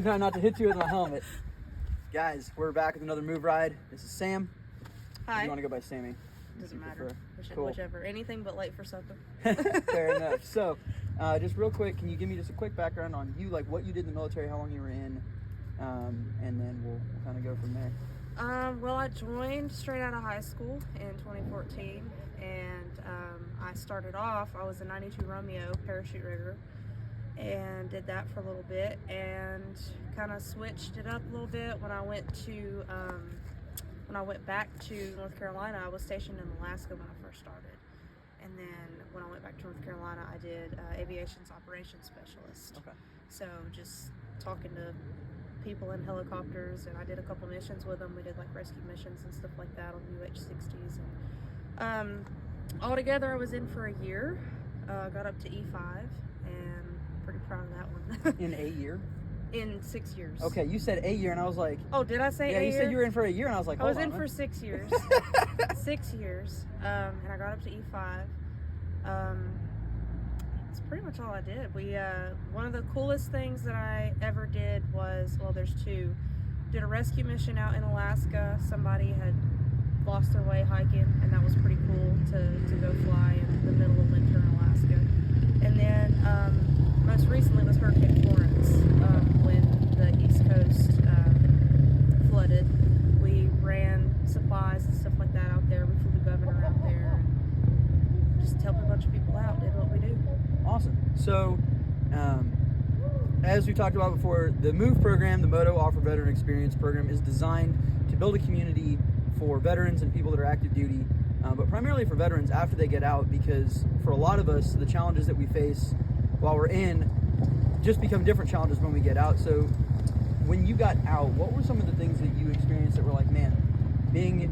trying not to hit you with my helmet. Guys, we're back with another Move ride. This is Sam. Hi. You want to go by Sami? Doesn't matter. Cool. Whichever. Anything but late for supper. Fair enough. So, just real quick, can you give me just a quick background on you, like what you did in the military, how long you were in, and then we'll kind of go from there. Well, I joined straight out of high school in 2014, and I started off, I was a 92 Romeo parachute rigger, and did that for a little bit, and kind of switched it up a little bit when I went back to North Carolina. I was stationed in Alaska when I first started. And then when I went back to North Carolina, I did aviation's operations specialist. Okay. So just talking to people in helicopters, and I did a couple missions with them. We did like rescue missions and stuff like that on UH-60s. And altogether, I was in for a year. Got up to E5, and pretty proud of that one. In a year? In 6 years. Okay, you said a year, and I was like... Oh, did I say a year? Yeah, you said you were in for a year, and I was like, I was in for 6 years. 6 years. And I got up to E5. That's pretty much all I did. One of the coolest things that I ever did was, well, there's two. Did a rescue mission out in Alaska. Somebody had lost their way hiking, and that was pretty cool to go fly in the middle of winter in Alaska. And then most recently was Hurricane Florence, when the East Coast flooded. We ran supplies and stuff like that out there. We flew the governor out there and just helped a bunch of people out, did what we do. Awesome. So, as we talked about before, the M.O.V.E. program, the Moto Offer Veteran Experience program, is designed to build a community for veterans and people that are active duty, but primarily for veterans after they get out, because for a lot of us, the challenges that we face while we're in just become different challenges when we get out. So when you got out, what were some of the things that you experienced that were like, man, being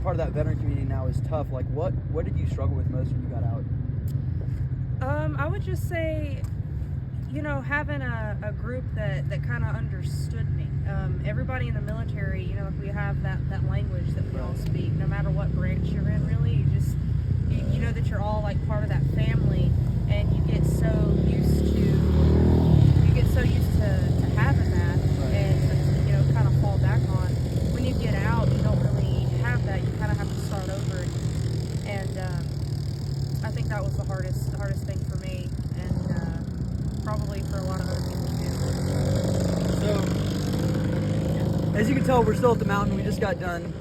part of that veteran community now is tough? Like what did you struggle with most when you got out? I would just say, having a group that kind of understood me. Everybody in the military, like we have that language that we all speak, no matter what branch you're in, really. You know that you're all like part of that family, and you get so used to having that, and to kind of fall back on. When you get out, you don't really have that. You kind of have to start over again. And I think that was the hardest thing for me, and probably for a lot of other people too. So, as you can tell, we're still at the mountain. We just got done.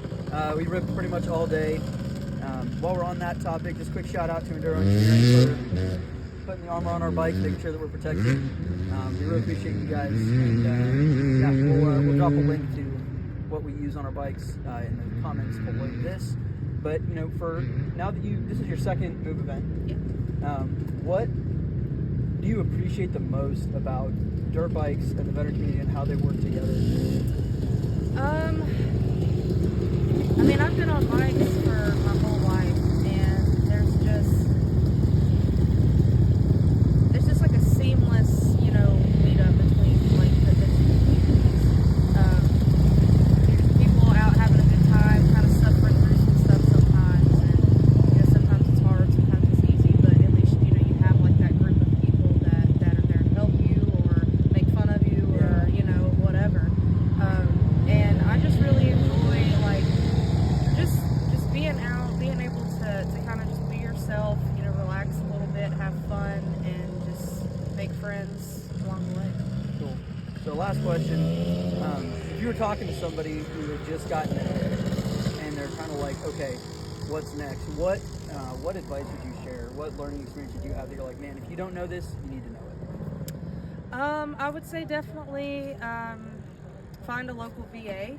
We ripped pretty much all day. While we're on that topic, just quick shout out to Enduro Engineering for putting the armor on our bikes, making sure that we're protected. We really appreciate you guys. And we'll drop a link to what we use on our bikes in the comments below this. But for now that this is your second M.O.V.E. event, yeah. What do you appreciate the most about dirt bikes and the veteran community and how they work together? I've been on bikes for my whole life, and there's just like a seamless, meetup between like the two communities. People out having a good time, kind of suffering through some stuff sometimes, and sometimes it's hard, sometimes it's easy, but at least you have like that group of people that are there to help you or make fun of you or whatever. And I just really enjoy like just being out, being able to kind of just be yourself, relax a little bit, have fun, and just make friends along the way. Cool. So last question, if you were talking to somebody who had just gotten out and they're kind of like, okay, what's next? What advice would you share? What learning experience did you have that you're like, man, if you don't know this, you need to know it? I would say definitely find a local VA.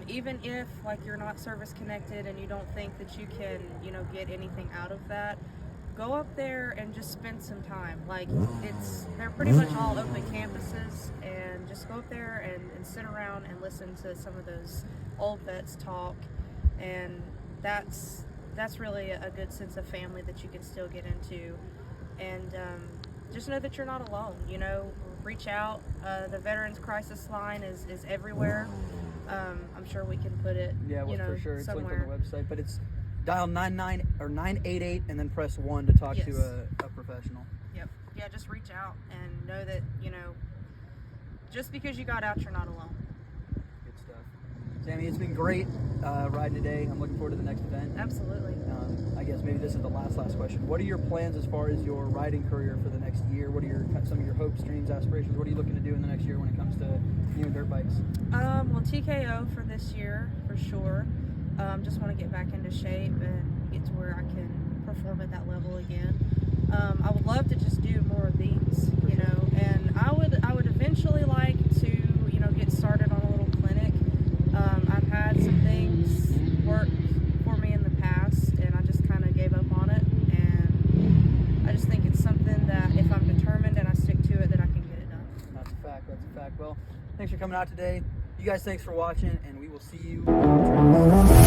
Even if like you're not service connected and you don't think that you can, get anything out of that, go up there and just spend some time. Like they're pretty much all open campuses, and just go up there and sit around and listen to some of those old vets talk, and that's really a good sense of family that you can still get into. And just know that you're not alone. Reach out. The Veterans Crisis Line is everywhere. I'm sure we can put it. Yeah, well, for sure. It's somewhere. linked on the website, but it's dial 988 and then press 1 to talk to a professional. Yep. Yeah, just reach out and know that just because you got out, you're not alone. Good stuff. Sami, it's been great riding today. I'm looking forward to the next event. Absolutely. I guess maybe this is the last question. What are your plans as far as your riding career for the next year? What are some of your hopes, dreams, aspirations? What are you looking to do in the next year when it comes to new dirt bikes? Well, TKO for this year, for sure. Just want to get back into shape and get to where I can perform at that level again. I would love to just do more of these, you know, and I would eventually like to, you know, get started on a little clinic. I've had some things work for me in the past, and I just kind of gave up on it. And I just think it's something that if I'm determined and I stick to it, that I can get it done. That's a fact. That's a fact. Well, thanks for coming out today. You guys, thanks for watching, and we will see you on the trails.